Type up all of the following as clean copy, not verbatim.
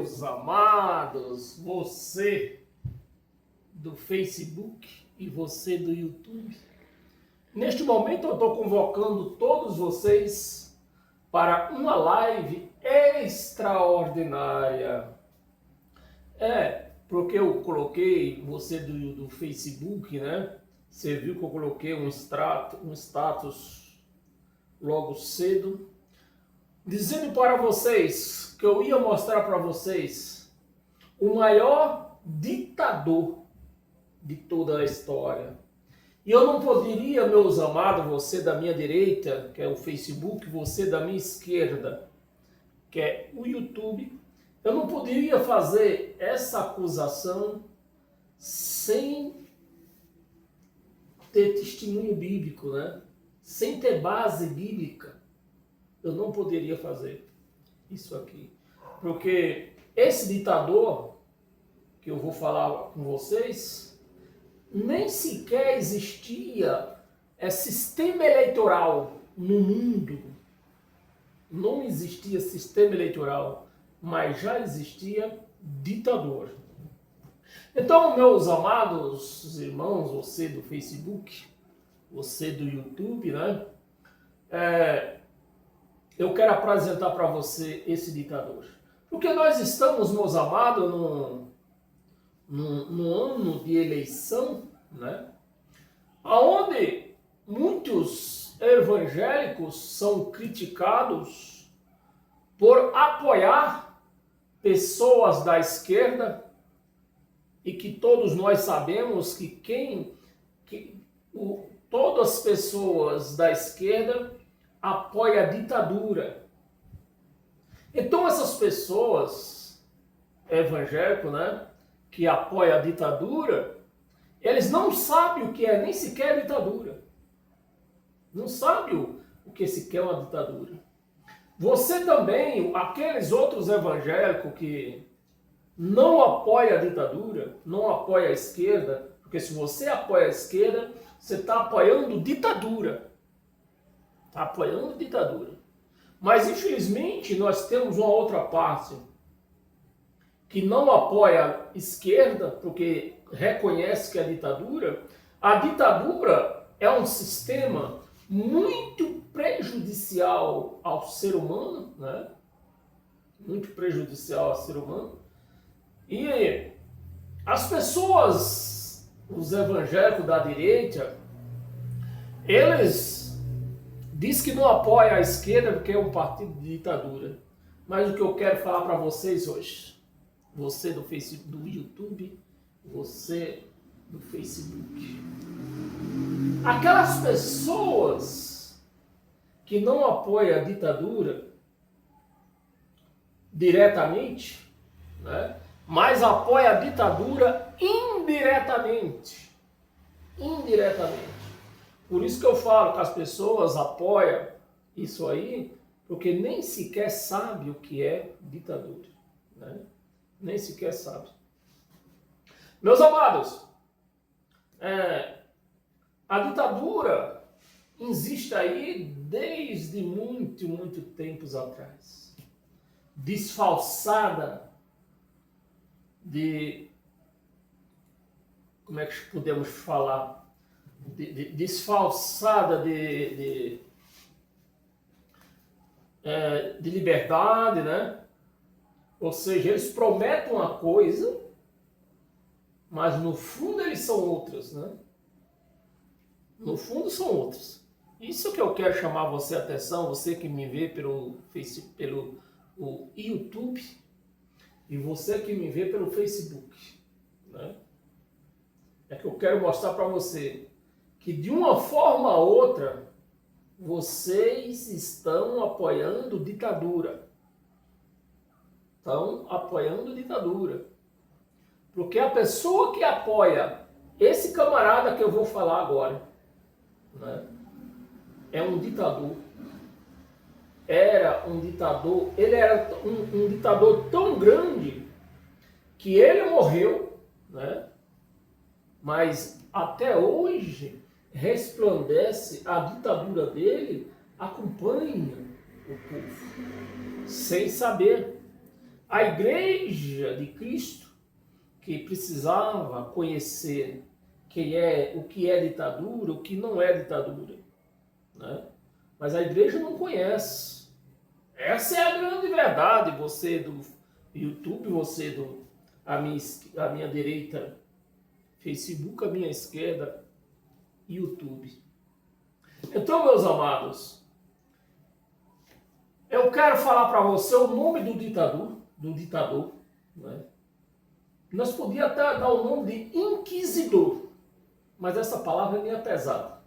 meus amados, você do Facebook e você do YouTube. Neste momento eu estou convocando todos vocês para uma live extraordinária. Porque eu coloquei você do Facebook, né? Você viu que eu coloquei um status logo cedo, dizendo para vocês que eu ia mostrar para vocês o maior ditador de toda a história. E eu não poderia, meus amados, você da minha direita, que é o Facebook, você da minha esquerda, que é o YouTube, eu não poderia fazer essa acusação sem ter testemunho bíblico, né? Sem ter base bíblica. Eu não poderia fazer isso aqui. Porque esse ditador que eu vou falar com vocês, nem sequer existia sistema eleitoral no mundo. Não existia sistema eleitoral, mas já existia ditador. Então, meus amados irmãos, você do Facebook, você do YouTube, né? Eu quero apresentar para você esse ditador. Porque nós estamos, meus amados, no ano de eleição, né? Onde muitos evangélicos são criticados por apoiar pessoas da esquerda, e que todos nós sabemos que todas as pessoas da esquerda apoiam a ditadura. Então essas pessoas evangélicas, né, que apoiam a ditadura, eles não sabem o que é nem sequer ditadura. Não sabem o que sequer é uma ditadura. Você também, aqueles outros evangélicos que não apoia a ditadura, não apoia a esquerda, porque se você apoia a esquerda, você está apoiando ditadura. Está apoiando ditadura. Mas infelizmente nós temos uma outra parte que não apoia a esquerda, porque reconhece que é ditadura. A ditadura é um sistema muito prejudicial ao ser humano, né? Muito prejudicial ao ser humano. E as pessoas, os evangélicos da direita, eles dizem que não apoiam a esquerda porque é um partido de ditadura. Mas o que eu quero falar para vocês hoje, você do Facebook, do YouTube, você do Facebook, aquelas pessoas que não apoiam a ditadura diretamente, né? Mas apoia a ditadura indiretamente. Indiretamente. Por isso que eu falo que as pessoas apoiam isso aí, porque nem sequer sabe o que é ditadura, né? Nem sequer sabe. Meus amados, a ditadura existe aí desde muito tempos atrás. Disfarçada de, como é que podemos falar, disfarçada de liberdade, né? Ou seja, eles prometem uma coisa, mas no fundo eles são outras, né? No fundo são outras. Isso que eu quero chamar você a atenção, você que me vê pelo Facebook, pelo YouTube, e você que me vê pelo Facebook, né? É que eu quero mostrar para você que de uma forma ou outra vocês estão apoiando ditadura. Estão apoiando ditadura. Porque a pessoa que apoia esse camarada que eu vou falar agora, né, é um ditador. Era um ditador, ele era um ditador tão grande que ele morreu, né? Mas até hoje resplandece a ditadura dele, acompanha o povo, sem saber. A igreja de Cristo, que precisava conhecer o que é ditadura, o que não é ditadura, né? Mas a igreja não conhece. Essa é a grande verdade. Você do YouTube, você a minha direita, Facebook, a minha esquerda, YouTube. Então, meus amados, eu quero falar para você o nome do ditador, né? Nós podíamos até dar o nome de inquisidor, mas essa palavra é meio pesada.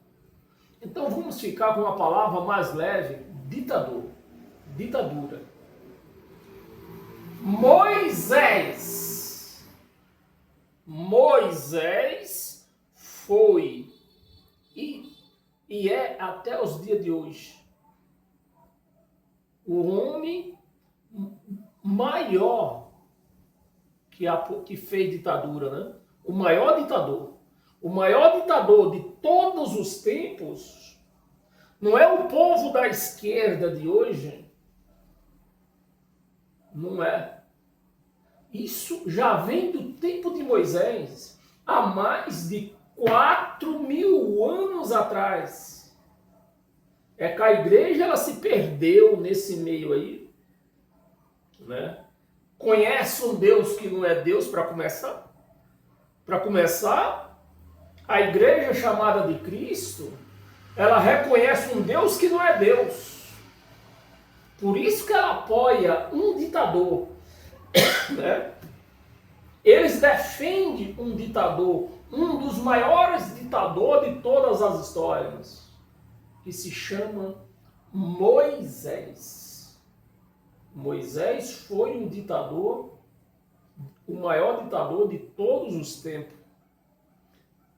Então vamos ficar com uma palavra mais leve, ditador, ditadura. Moisés foi e é até os dias de hoje o homem maior que fez ditadura, né? O maior ditador de todos os tempos, não é o povo da esquerda de hoje, não é. Isso já vem do tempo de Moisés, há mais de 4.000 anos atrás. É que a igreja ela se perdeu nesse meio aí, né? Conhece um Deus que não é Deus para começar. Para começar, a igreja chamada de Cristo, ela reconhece um Deus que não é Deus. Por isso que ela apoia um ditador, né? Eles defendem um ditador, um dos maiores ditadores de todas as histórias, que se chama Moisés. Moisés foi um ditador, o maior ditador de todos os tempos,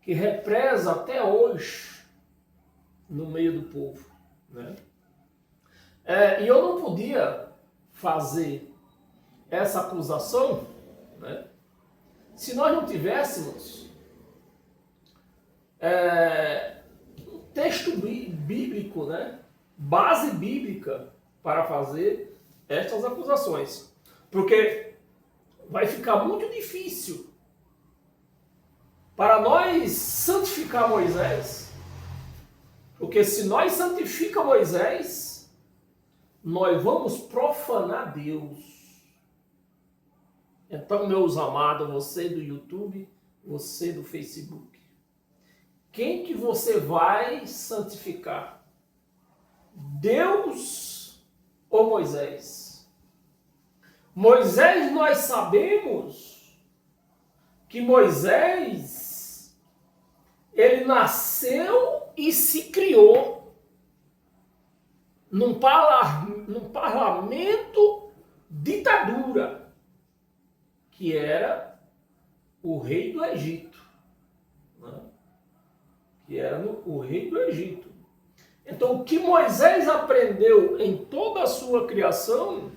que represa até hoje no meio do povo, né? E eu não podia fazer essa acusação, né, se nós não tivéssemos um texto bíblico, né, base bíblica para fazer estas acusações. Porque vai ficar muito difícil para nós santificar Moisés. Porque se nós santificamos Moisés, nós vamos profanar Deus. Então, meus amados, você do YouTube, você do Facebook, quem que você vai santificar? Deus ou Moisés? Moisés, nós sabemos que Moisés, ele nasceu e se criou num parlamento ditadura, que era o rei do Egito, né? O rei do Egito. Então, o que Moisés aprendeu em toda a sua criação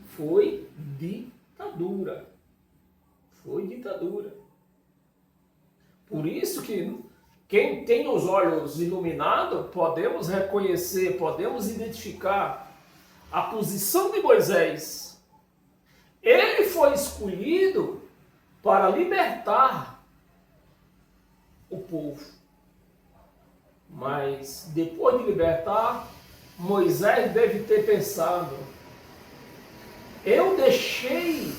foi ditadura. Foi ditadura. Por isso que quem tem os olhos iluminados, podemos reconhecer, podemos identificar a posição de Moisés. Ele foi escolhido para libertar o povo. Mas depois de libertar, Moisés deve ter pensado: eu deixei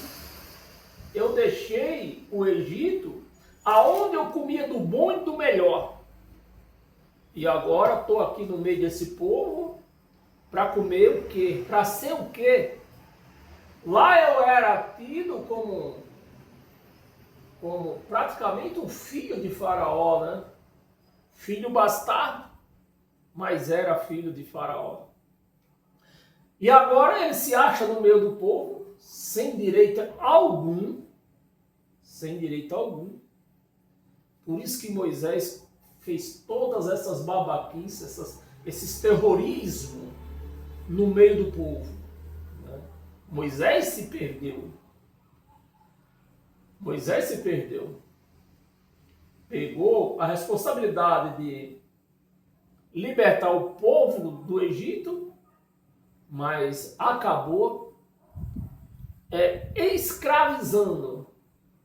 o Egito aonde eu comia do bom e do melhor. E agora estou aqui no meio desse povo para comer o quê? Para ser o quê? Lá eu era tido como praticamente um filho de Faraó, né? Filho bastardo, mas era filho de Faraó. E agora ele se acha no meio do povo, sem direito algum. Sem direito algum. Por isso que Moisés fez todas essas babaquices, esses terrorismos no meio do povo. Né? Moisés se perdeu. Moisés se perdeu. Pegou a responsabilidade de libertar o povo do Egito, mas acabou escravizando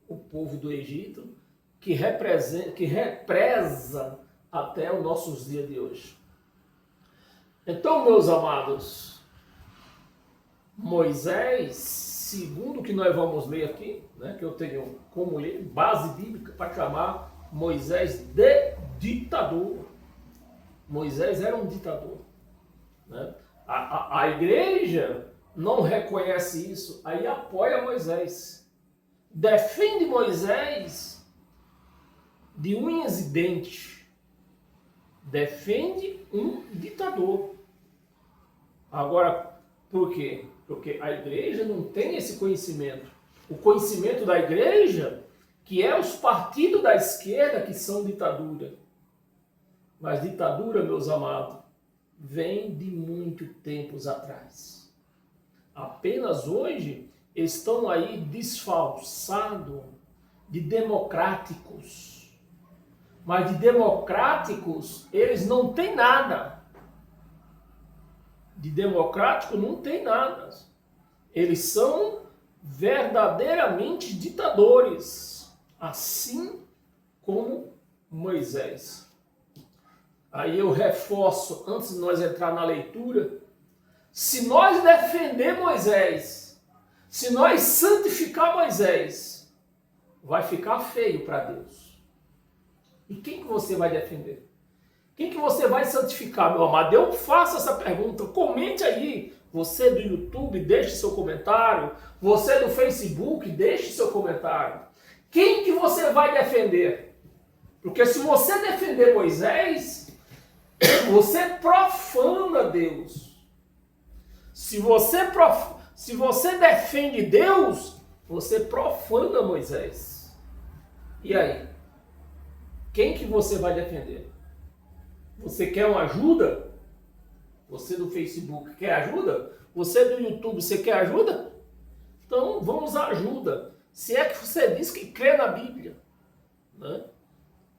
o povo do Egito, que represa até os nossos dias de hoje. Então, meus amados, Moisés, segundo o que nós vamos ler aqui, né, que eu tenho como ler, base bíblica para chamar Moisés de ditador. Moisés era um ditador. Né? A igreja não reconhece isso, aí apoia Moisés. Defende Moisés de unhas e dentes. Defende um ditador. Agora, por quê? Porque a igreja não tem esse conhecimento. O conhecimento da igreja, que é os partidos da esquerda que são ditadura. Mas ditadura, meus amados, vem de muito tempos atrás. Apenas hoje estão aí disfarçados de democráticos. Mas de democráticos, eles não têm nada. De democrático não tem nada. Eles são verdadeiramente ditadores, assim como Moisés. Aí eu reforço, antes de nós entrar na leitura, se nós defender Moisés, se nós santificar Moisés, vai ficar feio para Deus. E quem que você vai defender? Quem que você vai santificar, meu amado? Eu faço essa pergunta, comente aí. Você do YouTube, deixe seu comentário. Você do Facebook, deixe seu comentário. Quem que você vai defender? Porque se você defender Moisés, você profana Deus. Se você defende Deus, você profana Moisés. E aí? Quem que você vai defender? Você quer uma ajuda? Você do Facebook quer ajuda? Você do YouTube, você quer ajuda? Então vamos à ajuda. Se é que você diz que crê na Bíblia. Né?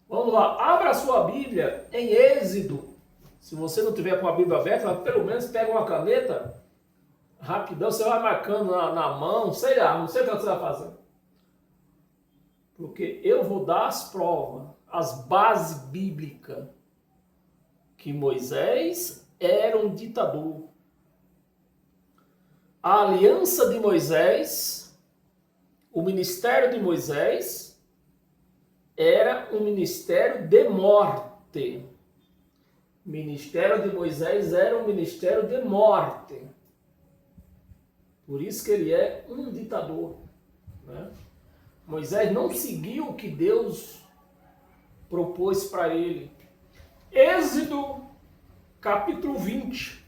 Vamos lá, abra a sua Bíblia em Êxodo. Se você não tiver com a Bíblia aberta, pelo menos pega uma caneta, rapidão, você vai marcando na mão, sei lá, não sei o que você vai fazer. Porque eu vou dar as provas, as bases bíblicas, que Moisés era um ditador. A aliança de Moisés, o ministério de Moisés, era um ministério de morte. O ministério de Moisés era um ministério de morte. Por isso que ele é um ditador. Né? Moisés não seguiu o que Deus propôs para ele. Êxodo, capítulo 20,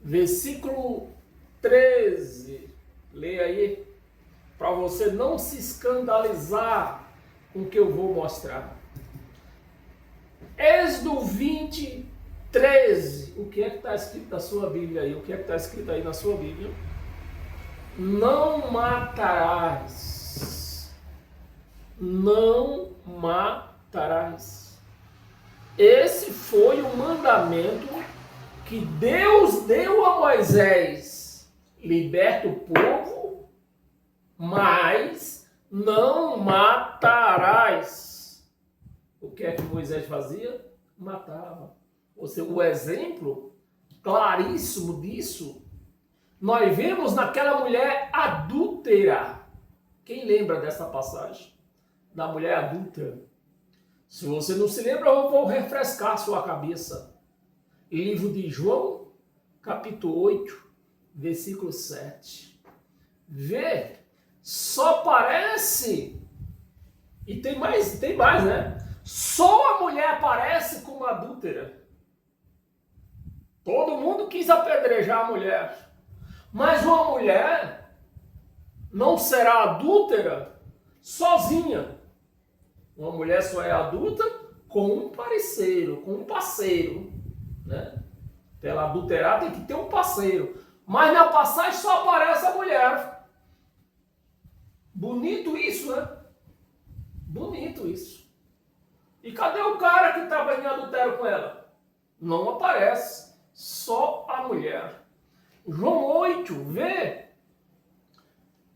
versículo 13. Leia aí, para você não se escandalizar com o que eu vou mostrar. Êxodo 20, 13. O que é que está escrito na sua Bíblia aí? O que é que está escrito aí na sua Bíblia? Não matarás. Não matarás. Esse foi o mandamento que Deus deu a Moisés. Liberta o povo, mas não matarás. O que é que Moisés fazia? Matava. Ou seja, o exemplo claríssimo disso, nós vemos naquela mulher adúltera. Quem lembra dessa passagem? Da mulher adúltera. Se você não se lembra, eu vou refrescar a sua cabeça. Livro de João, capítulo 8, versículo 7. Vê, só parece, e tem mais, né? Só a mulher aparece como adúltera. Todo mundo quis apedrejar a mulher. Mas uma mulher não será adúltera sozinha. Uma mulher só é adulta com um parceiro, com um parceiro. Né? Para ela adulterar tem que ter um parceiro. Mas na passagem só aparece a mulher. Bonito isso, né? Bonito isso. E cadê o cara que estava em adultério com ela? Não aparece. Só a mulher. João 8, vê.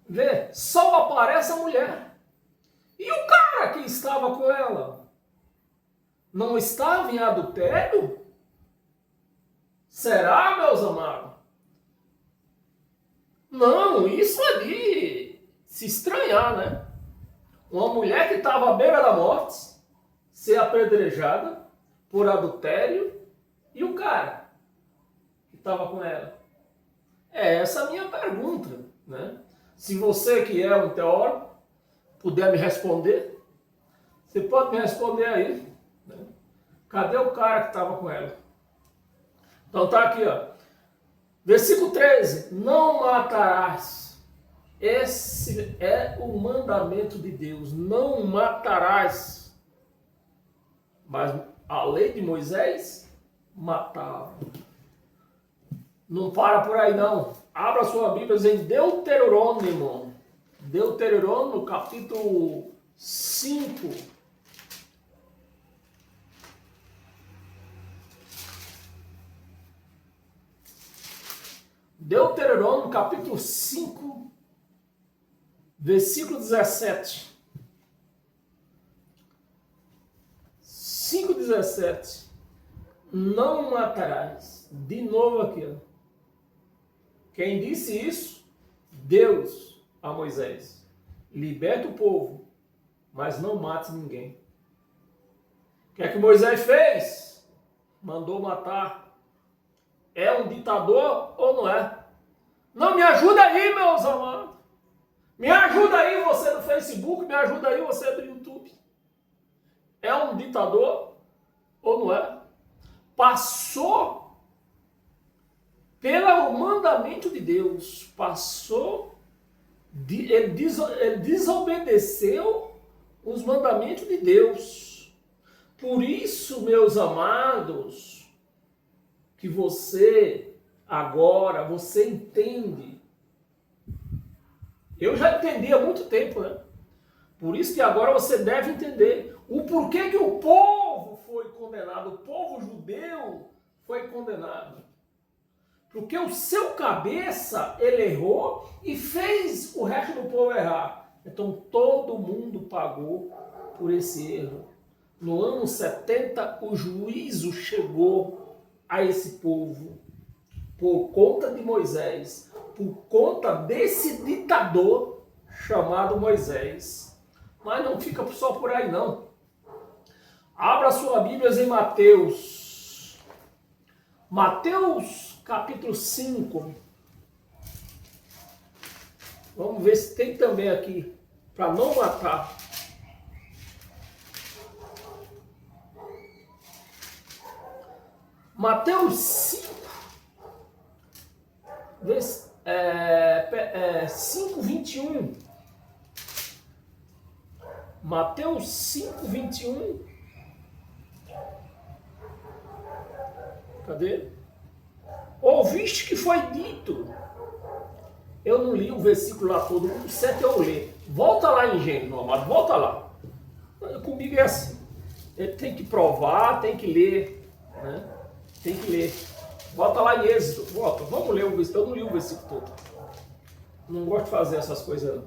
Vê, só aparece a mulher. E o cara que estava com ela? Não estava em adultério? Será, meus amados? Não, isso é de se estranhar, né? Uma mulher que estava à beira da morte, ser apedrejada por adultério, e o cara que estava com ela. É essa a minha pergunta, né? Se você que é um teórico puder me responder, você pode me responder aí, né? Cadê o cara que estava com ela? Então tá aqui, ó. Versículo 13. Não matarás. Esse é o mandamento de Deus. Não matarás. Mas a lei de Moisés matava. Não para por aí não. Abra sua Bíblia em Deuteronômio. Deuteronômio, capítulo 5. Deuteronômio, capítulo 5, versículo 17. 5:17. Não matarás. De novo aqui, ó. Quem disse isso? Deus a Moisés. Liberta o povo, mas não mate ninguém. O que é que Moisés fez? Mandou matar. É um ditador ou não é? Não, me ajuda aí, meus amados. Me ajuda aí, você do Facebook, me ajuda aí, você do YouTube. É um ditador ou não é? Passou pelo mandamento de Deus, ele desobedeceu os mandamentos de Deus. Por isso, meus amados, que você entende. Eu já entendi há muito tempo, né? Por isso que agora você deve entender o porquê que o povo foi condenado, o povo judeu foi condenado. Porque o seu cabeça, ele errou e fez o resto do povo errar. Então todo mundo pagou por esse erro. No ano 70, o juízo chegou a esse povo por conta de Moisés, por conta desse ditador chamado Moisés. Mas não fica só por aí não. Abra sua Bíblia em Mateus. Mateus capítulo 5. Vamos ver se tem também aqui, para não matar. Mateus 5, 5:21. Mateus 5:21. Cadê? Ouviste que foi dito. Eu não li o versículo lá todo, o certo eu ler. Volta lá em Gênesis, meu amado, volta lá. Comigo é assim. Ele tem que provar, tem que ler, né? Tem que ler. Volta lá em Êxodo, volta. Vamos ler o versículo. Eu não li o versículo todo. Não gosto de fazer essas coisas.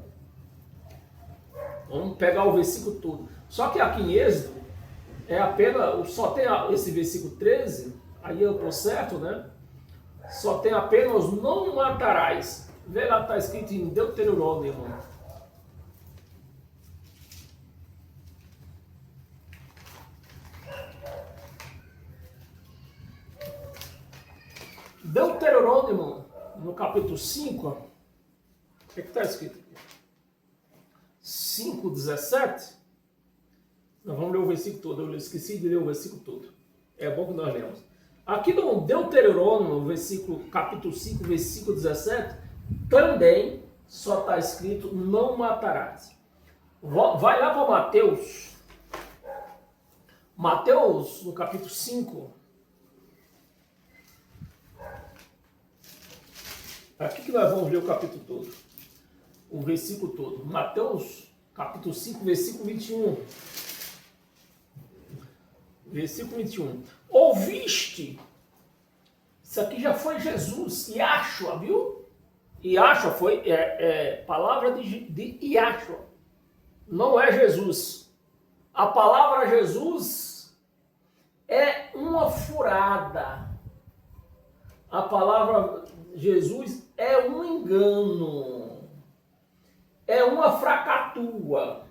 Vamos pegar o versículo todo. Só que aqui em Êxodo, só tem esse versículo 13, aí eu estou certo, né? Só tem apenas não matarás. Vê lá, está escrito em Deuteronômio, irmão. Deuteronômio, no capítulo 5, o que está escrito aqui? 5:17. Nós vamos ler o versículo todo. Eu esqueci de ler o versículo todo. É bom que nós lemos. Aqui no Deuteronômio, capítulo 5, versículo 17, também só está escrito não matarás. Vai lá para Mateus. Mateus, no capítulo 5. Aqui que nós vamos ler o capítulo todo. O versículo todo. Mateus, capítulo 5, versículo 21. Versículo 21. Ouviste? Isso aqui já foi Jesus. Yahshua, viu? Yahshua foi palavra de Yahshua, não é Jesus. A palavra Jesus é uma furada. A palavra Jesus é um engano. É uma fracatua.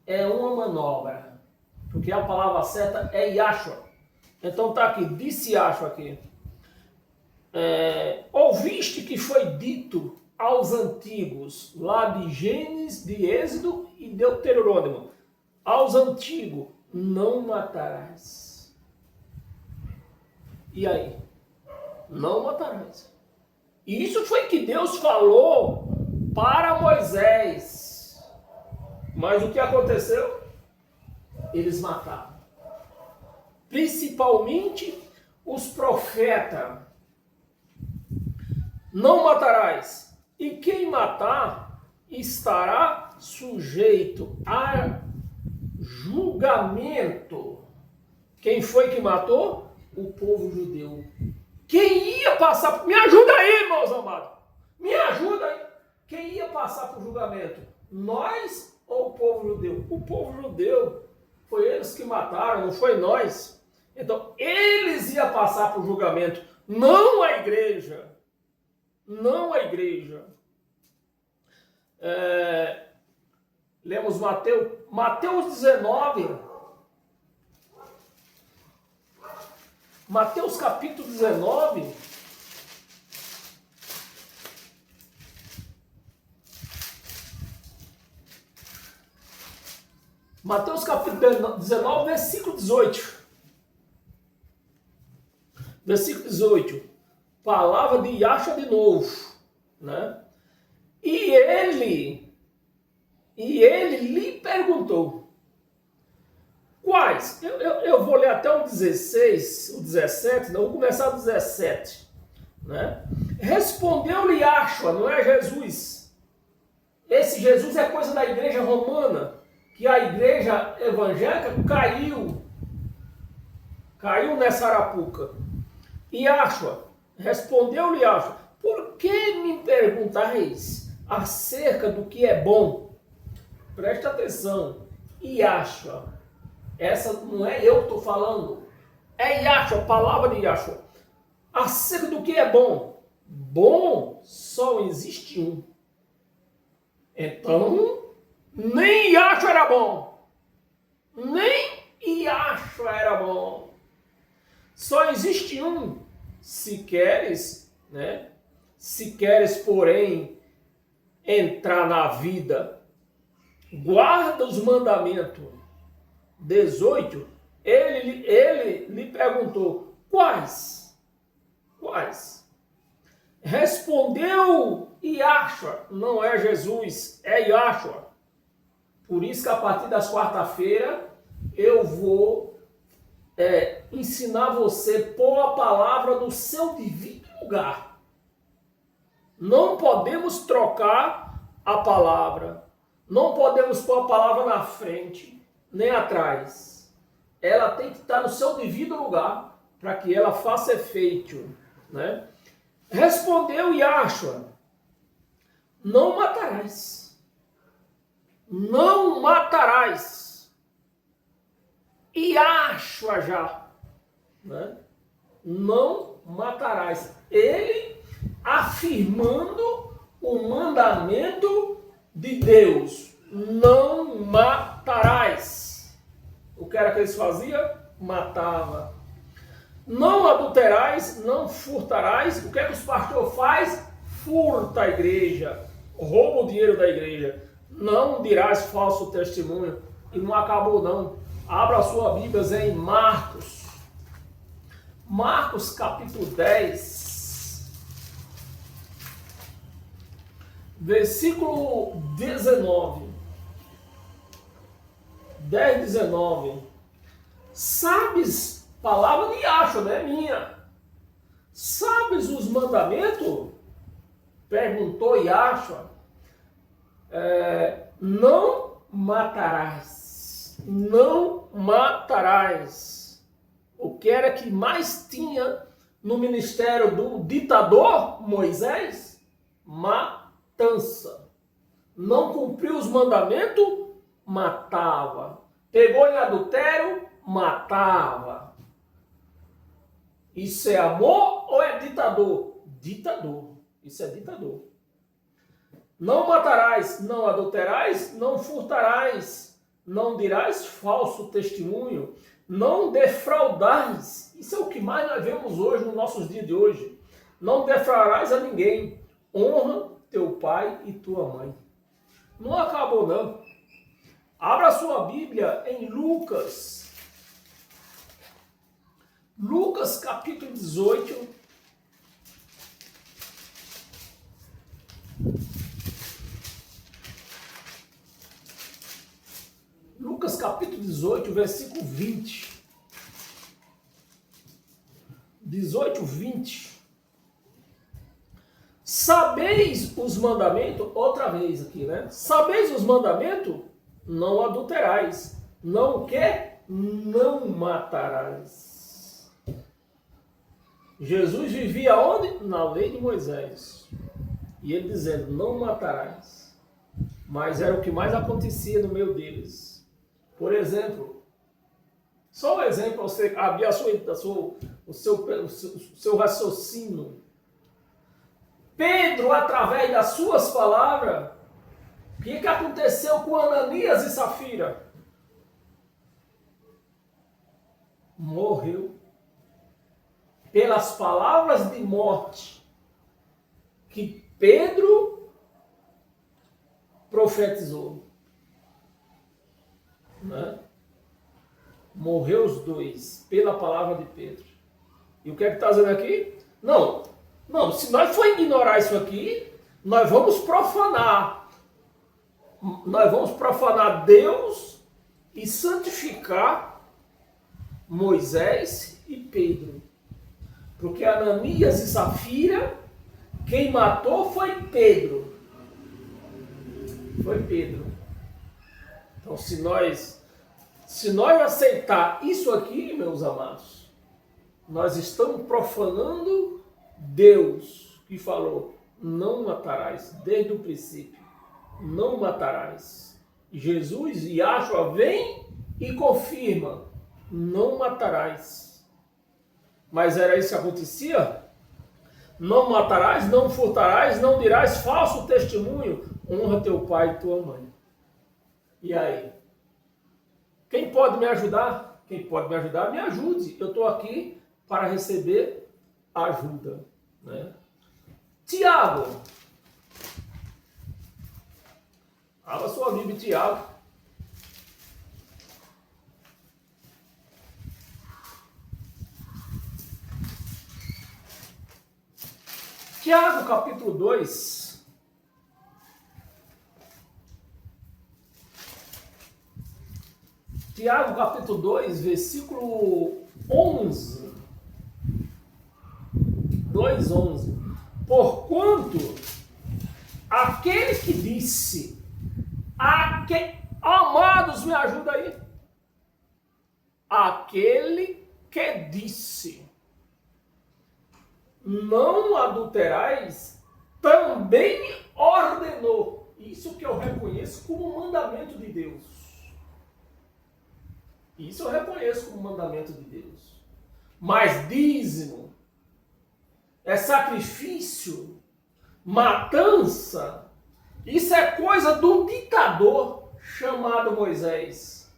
É uma manobra. Porque a palavra certa é Yahshua. Então tá aqui, disse Yahshua aqui. Ouviste que foi dito aos antigos, lá de Gênesis, de Êxodo e Deuteronômio. Aos antigos, não matarás. E aí? Não matarás. E isso foi que Deus falou para Moisés. Mas o que aconteceu? Eles mataram. Principalmente os profetas. Não matarás. E quem matar estará sujeito a julgamento. Quem foi que matou? O povo judeu. Quem ia passar... Me ajuda aí, meus amados. Me ajuda aí. Quem ia passar por julgamento? Nós ou o povo judeu? O povo judeu. Foi eles que mataram, não foi nós. Então, eles iam passar por julgamento. Não a igreja. Não a igreja. Lemos Mateus 19. Mateus capítulo 19. Mateus capítulo 19, versículo 18. Versículo 18. Palavra de Yahshua de novo, né? E ele lhe perguntou, quais? Eu vou ler até o 16, o 17, não, vou começar o 17, né? Respondeu-lhe Yahshua, não é Jesus. Esse Jesus é coisa da igreja romana, que a igreja evangélica caiu nessa arapuca. Yahshua, respondeu-lhe Yahshua, por que me perguntais acerca do que é bom? Presta atenção, Yahshua, essa não é eu que estou falando, é Yahshua, a palavra de Yahshua. Acerca do que é bom? Bom só existe um. Então, nem Yahshua era bom, nem Yahshua era bom. Só existe um. Se queres, né? Se queres, porém, entrar na vida, guarda os mandamentos. 18, ele lhe perguntou, quais? Quais? Respondeu Yahshua, não é Jesus, é Yahshua. Por isso que a partir das quarta-feira eu vou ensinar você a pôr a palavra no seu devido lugar. Não podemos trocar a palavra. Não podemos pôr a palavra na frente, nem atrás. Ela tem que estar no seu devido lugar para que ela faça efeito, né? Respondeu Yahshua, não matarás. Não matarás. Yahshua já, né? Não matarás. Ele afirmando o mandamento de Deus, não matarás. O que era que eles faziam? Matava. Não adulterais, não furtarás. O que é que os pastores fazem? Furta a igreja, rouba o dinheiro da igreja. Não dirás falso testemunho. E não acabou não. Abra a sua Bíblia em Marcos. Marcos capítulo 10. Versículo 19. 10, 19. Sabes, palavra de Yahshua, não é minha. Sabes os mandamentos? Perguntou Yahshua. Não matarás. Não matarás. O que era que mais tinha no ministério do ditador Moisés? Matança. Não cumpriu os mandamentos? Matava. Pegou em adultério? Matava. Isso é amor ou é ditador? Ditador. Isso é ditador. Não matarás, não adulterarás, não furtarás, não dirás falso testemunho, não defraudarás. Isso é o que mais nós vemos hoje, nos nossos dias de hoje. Não defraudarás a ninguém. Honra teu pai e tua mãe. Não acabou, não. Abra sua Bíblia em Lucas. Lucas capítulo 18. Lucas capítulo 18, versículo 20. 18, 20. Sabeis os mandamentos, outra vez aqui, né? Sabeis os mandamentos? Não adulterais. Não o quê? Não matarás. Jesus vivia onde? Na lei de Moisés. E ele dizendo, não matarás. Mas era o que mais acontecia no meio deles. Por exemplo, só um exemplo para você abrir o seu raciocínio. Pedro, através das suas palavras, o que aconteceu com Ananias e Safira? Morreu. Pelas palavras de morte que Pedro profetizou. Né? Morreu os dois pela palavra de Pedro. E o que é que está dizendo aqui? Não, se nós for ignorar isso aqui, nós vamos profanar. Nós vamos profanar Deus e santificar Moisés e Pedro. Porque Ananias e Safira, quem matou foi Pedro. Foi Pedro. Então, se nós aceitar isso aqui, meus amados, nós estamos profanando Deus, que falou, não matarás, desde o princípio, não matarás. Jesus, Yahshua, vem e confirma, não matarás. Mas era isso que acontecia? Não matarás, não furtarás, não dirás falso testemunho, honra teu pai e tua mãe. E aí? Quem pode me ajudar? Quem pode me ajudar, me ajude. Eu estou aqui para receber ajuda. Né? Tiago. Abra sua Bíblia, Tiago. Tiago, capítulo 2. Tiago, capítulo 2, versículo 11. 2:11. Porquanto aquele que disse, amados, me ajuda aí. Aquele que disse, não adulterais, também ordenou. Isso que eu reconheço como mandamento de Deus. Isso eu reconheço como mandamento de Deus. Mas dízimo, é sacrifício, matança, isso é coisa do ditador chamado Moisés.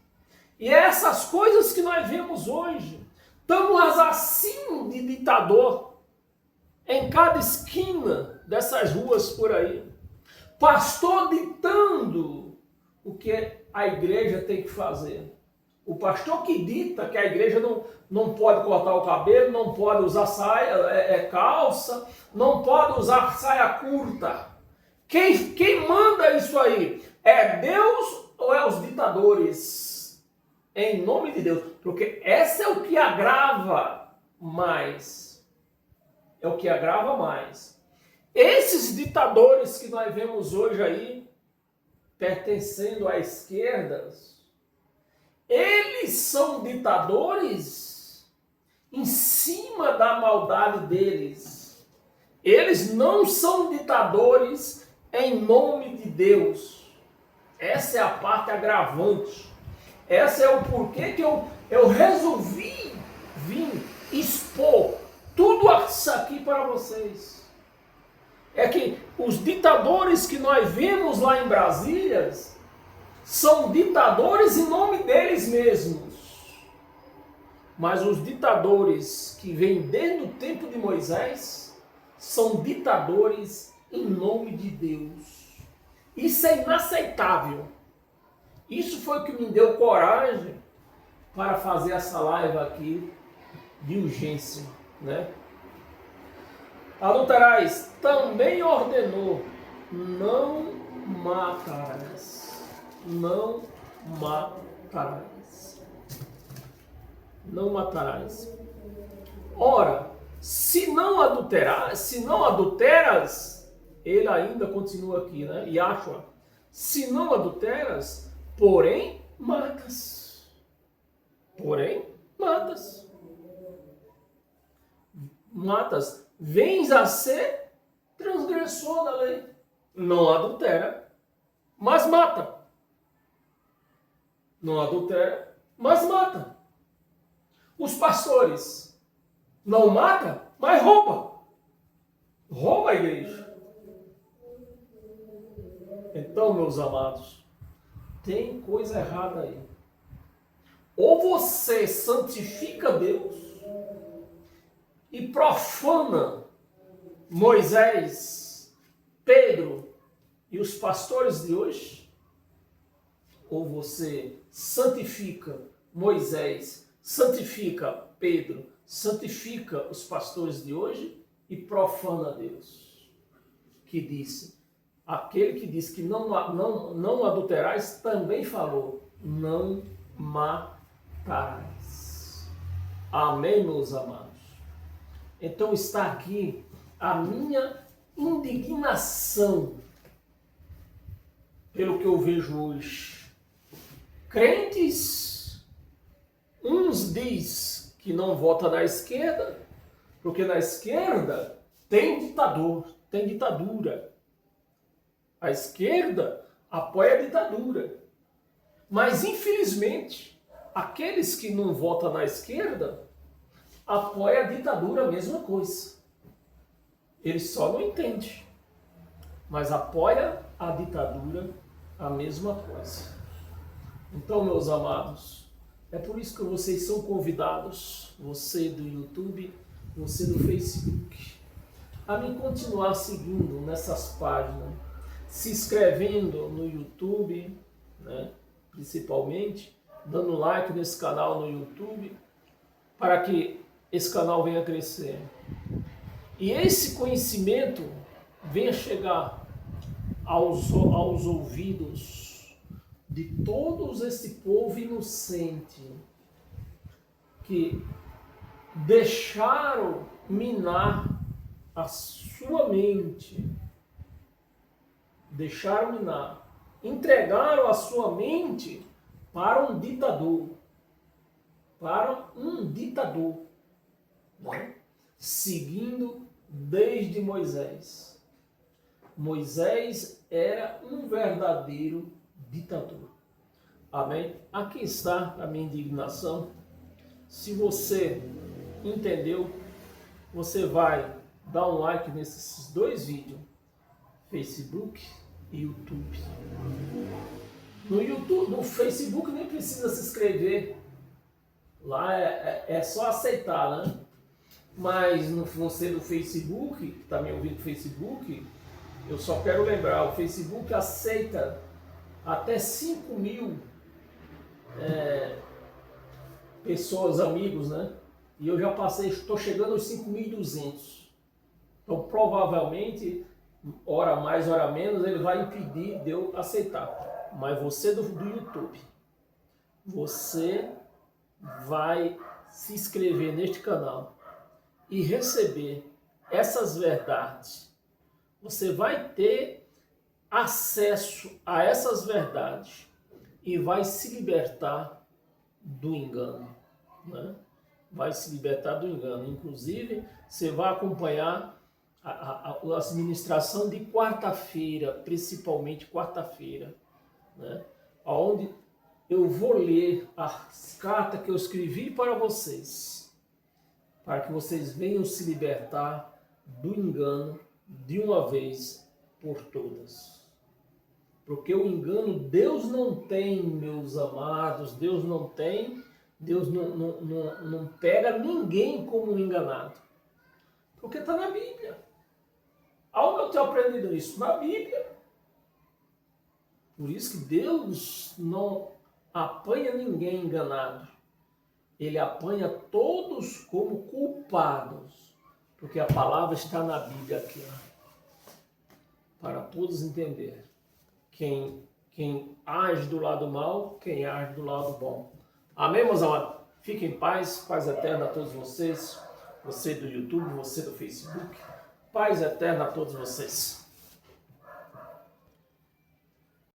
E essas coisas que nós vemos hoje, estamos assim de ditador, em cada esquina dessas ruas por aí. Pastor ditando o que a igreja tem que fazer. O pastor que dita que a igreja não pode cortar o cabelo, não pode usar saia, calça, não pode usar saia curta. Quem manda isso aí? É Deus ou é os ditadores? Em nome de Deus. Porque esse é o que agrava mais. É o que agrava mais. Esses ditadores que nós vemos hoje aí, pertencendo à esquerda, eles são ditadores em cima da maldade deles. Eles não são ditadores em nome de Deus. Essa é a parte agravante. Essa é o porquê que eu resolvi vir expor tudo isso aqui para vocês. É que os ditadores que nós vemos lá em Brasília são ditadores em nome deles mesmos. Mas os ditadores que vêm desde o tempo de Moisés são ditadores em nome de Deus. Isso é inaceitável. Isso foi o que me deu coragem para fazer essa live aqui de urgência, né? Adulterais também ordenou: não matarás. Não matarás. Não matarás. Ora, se não adulteras, ele ainda continua aqui, né? Yahshua. Se não adulteras, porém matas. Porém matas. Matas. Vens a ser transgressor da lei. Não adultera, mas mata. Não adultera, mas mata. Os pastores não matam, mas rouba. Rouba a igreja. Então, meus amados, tem coisa errada aí. Ou você santifica Deus e profana Moisés, Pedro e os pastores de hoje, ou você santifica Moisés, santifica Pedro, santifica os pastores de hoje e profana Deus, que disse, aquele que disse que não adulterais também falou, não matarás. Amém, meus amados? Então está aqui a minha indignação pelo que eu vejo hoje. Crentes, uns diz que não vota na esquerda, porque na esquerda tem ditador, tem ditadura. A esquerda apoia a ditadura. Mas, infelizmente, aqueles que não votam na esquerda apoiam a ditadura, a mesma coisa. Eles só não entendem. Mas apoia a ditadura, a mesma coisa. Então, meus amados, é por isso que vocês são convidados, você do YouTube, você do Facebook, a me continuar seguindo nessas páginas, se inscrevendo no YouTube, né, principalmente, dando like nesse canal no YouTube, para que esse canal venha crescer. E esse conhecimento venha chegar aos ouvidos de todos esse povo inocente que deixaram minar a sua mente, entregaram a sua mente para um ditador, né? Seguindo desde Moisés. Moisés era um verdadeiro ditador. Amém? Aqui está a minha indignação. Se você entendeu, você vai dar um like nesses dois vídeos, Facebook e YouTube. No YouTube, no Facebook nem precisa se inscrever. Lá é só aceitar, né? Mas você do Facebook, que está me ouvindo do Facebook, eu só quero lembrar, o Facebook aceita até 5.000 pessoas, amigos, né? E eu já passei, estou chegando aos 5.200. Então, provavelmente, hora mais, hora menos, ele vai impedir de eu aceitar. Mas você do YouTube, você vai se inscrever neste canal e receber essas verdades. Você vai ter acesso a essas verdades e vai se libertar do engano, né? vai se libertar do engano. Inclusive, você vai acompanhar a administração de quarta-feira, principalmente quarta-feira, né? Onde eu vou ler as cartas que eu escrevi para vocês, para que vocês venham se libertar do engano de uma vez por todas. Porque o engano, Deus não tem, meus amados, Deus não pega ninguém como enganado. Porque está na Bíblia. Aonde eu tenho aprendido isso? Na Bíblia. Por isso que Deus não apanha ninguém enganado. Ele apanha todos como culpados. Porque a palavra está na Bíblia aqui, ó, para todos entenderem. Quem age do lado mal, quem age do lado bom. Amém, meus amados? Fiquem em paz, paz eterna a todos vocês. Você do YouTube, você do Facebook. Paz eterna a todos vocês.